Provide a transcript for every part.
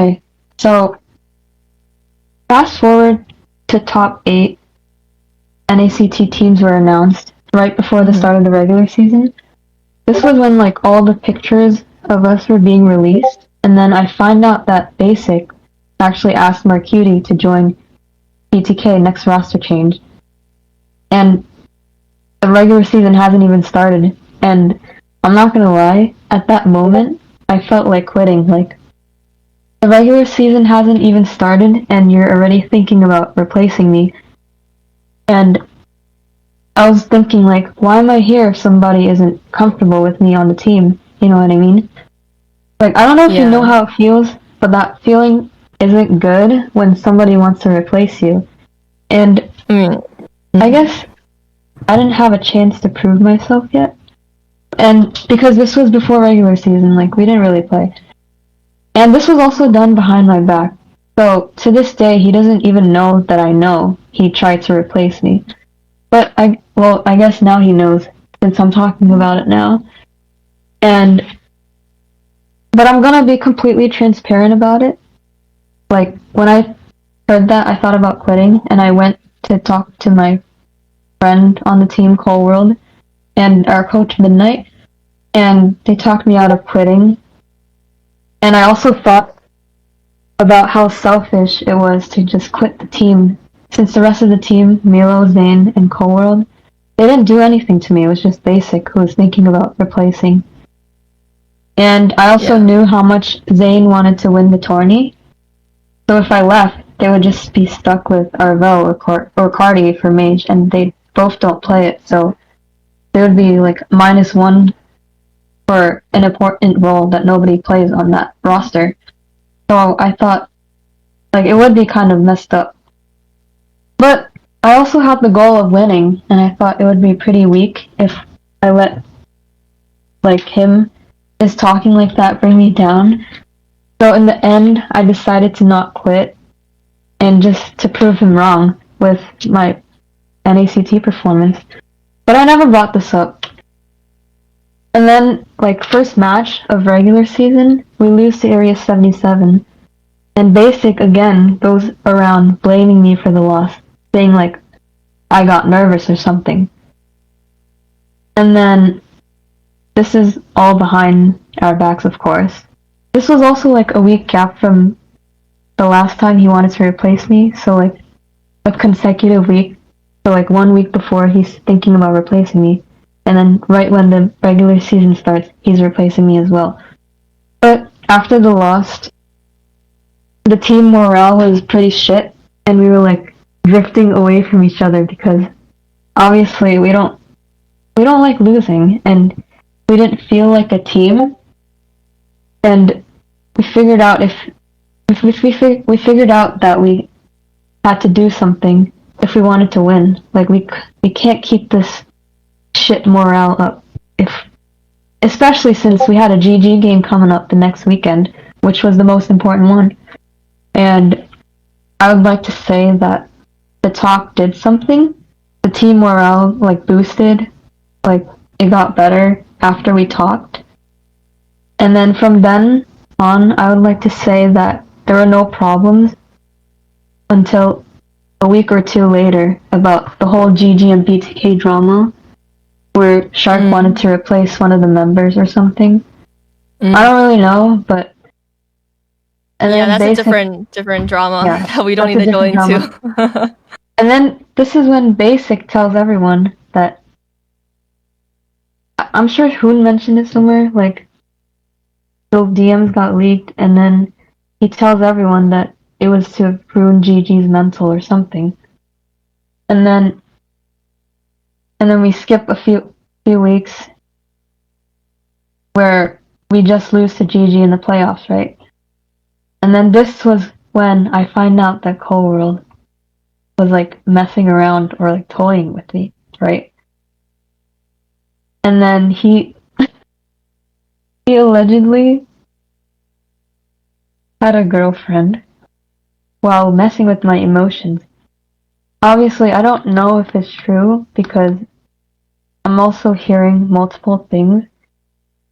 Okay, so fast forward to top 8 NACT teams were announced right before the start of the regular season. This was when like all the pictures of us were being released, and then I find out that Basic actually asked Marcuti to join BTK next roster change, and the regular season hasn't even started. And I'm not gonna lie, at that moment, I felt like quitting. Like the regular season hasn't even started, and you're already thinking about replacing me. And I was thinking, like, why am I here if somebody isn't comfortable with me on the team? You know what I mean? Like, I don't know if you know Yeah. how it feels, but that feeling isn't good when somebody wants to replace you. And I mean, I guess I didn't have a chance to prove myself yet. And because this was before regular season, like, we didn't really play. And this was also done behind my back. So, to this day, he doesn't even know that I know he tried to replace me. But I guess now he knows, since I'm talking about it now. And, but I'm gonna be completely transparent about it. Like, when I heard that, I thought about quitting, and I went to talk to my friend on the team, Cole World, and our coach, Midnight, and they talked me out of quitting. And I also thought about how selfish it was to just quit the team, since the rest of the team, Milo, Zane, and Cole World, they didn't do anything to me. It was just Basic who was thinking about replacing. And I also yeah. knew how much Zane wanted to win the tourney. So if I left, they would just be stuck with Arvel or Cardi for Mage, and they both don't play it. So they would be like -1 for an important role that nobody plays on that roster. So I thought like it would be kind of messed up. But I also had the goal of winning, and I thought it would be pretty weak if I let like him just talking like that bring me down. So in the end, I decided to not quit and just to prove him wrong with my NACT performance. But I never brought this up. And then, like, first match of regular season, we lose to Area 77. And Basic, again, goes around blaming me for the loss, saying, like, I got nervous or something. And then, this is all behind our backs, of course. This was also, like, a week gap from the last time he wanted to replace me, so, like, a consecutive week. So, like, 1 week before he's thinking about replacing me. And then right when the regular season starts, he's replacing me as well. But after the loss, the team morale was pretty shit, and we were like drifting away from each other because obviously we don't like losing, and we didn't feel like a team. And we figured out we figured out that we had to do something if we wanted to win. Like we can't keep this shit morale up if especially since we had a GG game coming up the next weekend, which was the most important one. And I would like to say that the talk did something. The team morale like boosted, like it got better after we talked. And then from then on, I would like to say that there were no problems until a week or two later about the whole GG and BTK drama where Shark wanted to replace one of the members or something. I don't really know, but and yeah, that's a different drama that we don't need to go into. And then this is when Basic tells everyone that I'm sure Hoon mentioned it somewhere, like the DMs got leaked, and then he tells everyone that it was to ruin Gigi's mental or something. And then we skip a few weeks where we just lose to Gigi in the playoffs, right? And then this was when I find out that Cole World was like messing around or like toying with me, right? And then he allegedly had a girlfriend while messing with my emotions. Obviously, I don't know if it's true because I'm also hearing multiple things,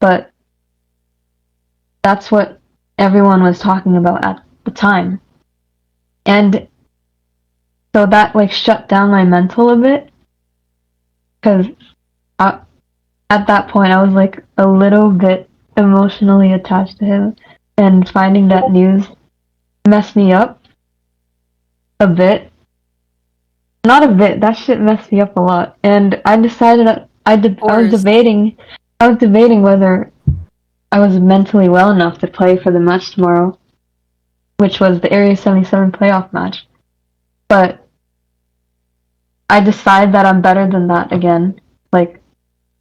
but that's what everyone was talking about at the time. And so that like shut down my mental a bit, because at that point I was like a little bit emotionally attached to him, and finding that news messed me up a bit. Not a bit, that shit messed me up a lot. And I decided I was debating whether I was mentally well enough to play for the match tomorrow, which was the Area 77 playoff match. But I decided that I'm better than that again. Like,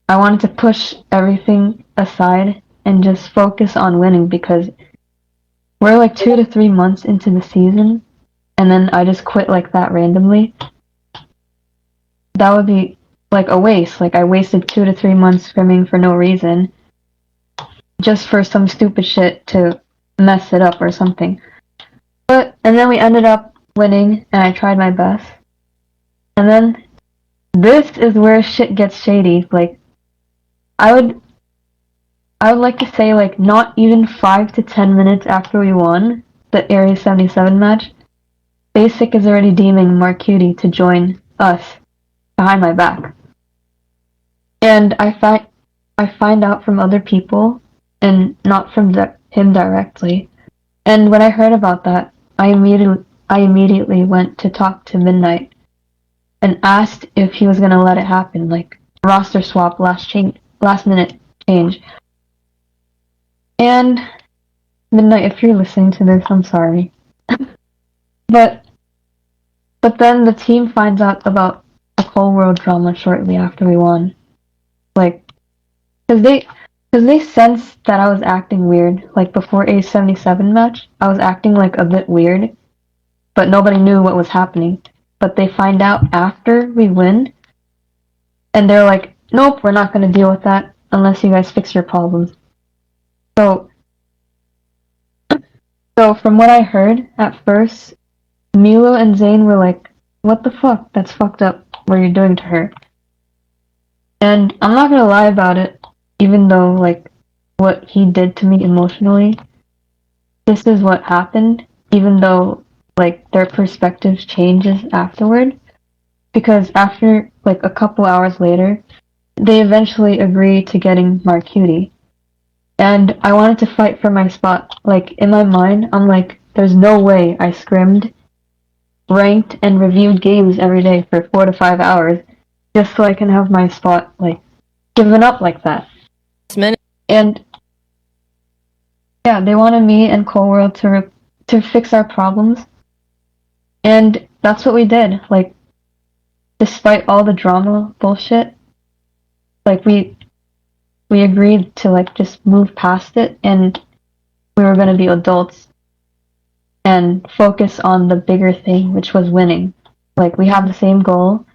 I wanted to push everything aside and just focus on winning, because we're like 2 to 3 months into the season, and then I just quit like that randomly. That would be like a waste. Like, I wasted 2 to 3 months scrimming for no reason, just for some stupid shit to mess it up or something. And then we ended up winning, and I tried my best. And then this is where shit gets shady. Like, I would like to say, like, not even 5 to 10 minutes after we won the Area 77 match, Basic is already deeming Marcuti to join us behind my back. And I find out from other people, and not from him directly. And when I heard about that, I immediately went to talk to Midnight and asked if he was gonna let it happen, like roster swap, last minute change. And Midnight, if you're listening to this, I'm sorry. but then the team finds out about the whole world drama shortly after we won. Like, cause they sensed that I was acting weird. Like, before A77 match, I was acting like a bit weird, but nobody knew what was happening. But they find out after we win, and they're like, nope, we're not gonna deal with that unless you guys fix your problems. So from what I heard at first, Milo and Zane were like, what the fuck? That's fucked up what you're doing to her. And I'm not gonna lie about it, even though, like, what he did to me emotionally, this is what happened, even though, like, their perspectives changes afterward. Because after, like, a couple hours later, they eventually agreed to getting Marcuti. And I wanted to fight for my spot. Like, in my mind, I'm like, there's no way I scrimmed, ranked, and reviewed games every day for 4 to 5 hours just so I can have my spot, like, given up like that. And yeah, they wanted me and Cold to fix our problems, and that's what we did. Like, despite all the drama bullshit, like, we agreed to, like, just move past it, and we were gonna be adults and focus on the bigger thing, which was winning. Like, we have the same goal,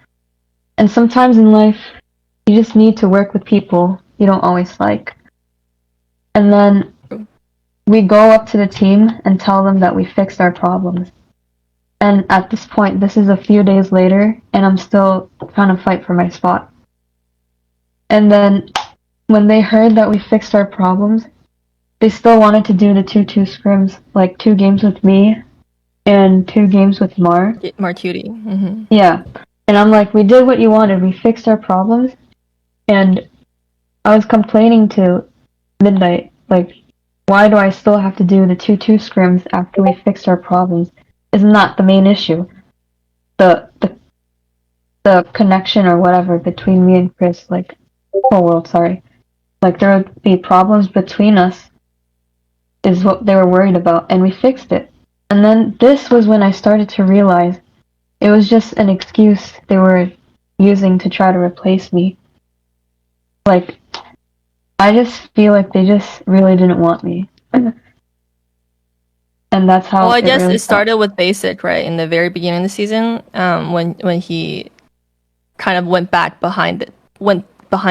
and sometimes in life, you just need to work with people you don't always like. And then we go up to the team and tell them that we fixed our problems. And at this point, this is a few days later, and I'm still trying to fight for my spot. And then, when they heard that we fixed our problems, they still wanted to do the 2-2 scrims, like 2 games with me and 2 games with Marcuti. Mm-hmm. Yeah. And I'm like, we did what you wanted, we fixed our problems. And I was complaining to Midnight, like, why do I still have to do the 2-2 scrims after we fixed our problems? Isn't that the main issue? The connection or whatever between me and Chris, like, whole world, sorry. Like, there would be problems between us, is what they were worried about, and we fixed it. And then this was when I started to realize it was just an excuse they were using to try to replace me. Like, I just feel like they just really didn't want me. And that's how. Well, I guess it started with Basic, right? In the very beginning of the season, when he kind of went behind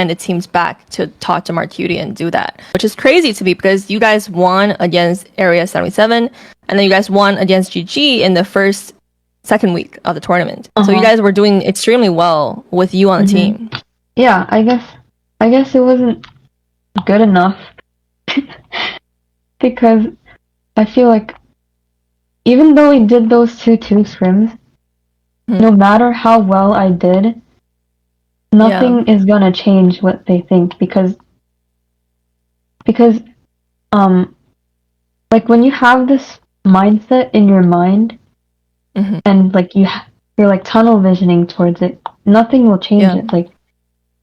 the team's back to talk to Marcuti and do that, which is crazy to me because you guys won against Area 77, and then you guys won against GG in the second week of the tournament. So you guys were doing extremely well with you on the team. Yeah, I guess it wasn't good enough because I feel like even though we did those 2-2 scrims, no matter how well I did, nothing is gonna change what they think because like when you have this mindset in your mind and like you're like tunnel visioning towards it, nothing will change it.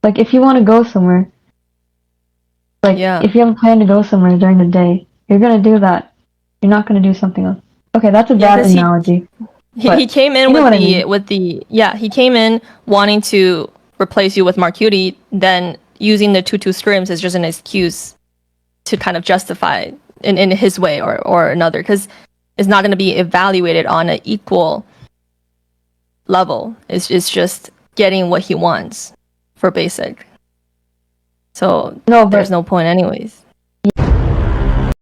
Like if you want to go somewhere, like if you have a plan to go somewhere during the day, you're gonna do that. You're not gonna do something else. Okay, that's a bad analogy. He came in he came in wanting to replace you with Marcuti, then using the 2-2 scrims as just an excuse to kind of justify in his way or another, because it's not going to be evaluated on an equal level. It's just getting what he wants for basic. So there's no point anyways.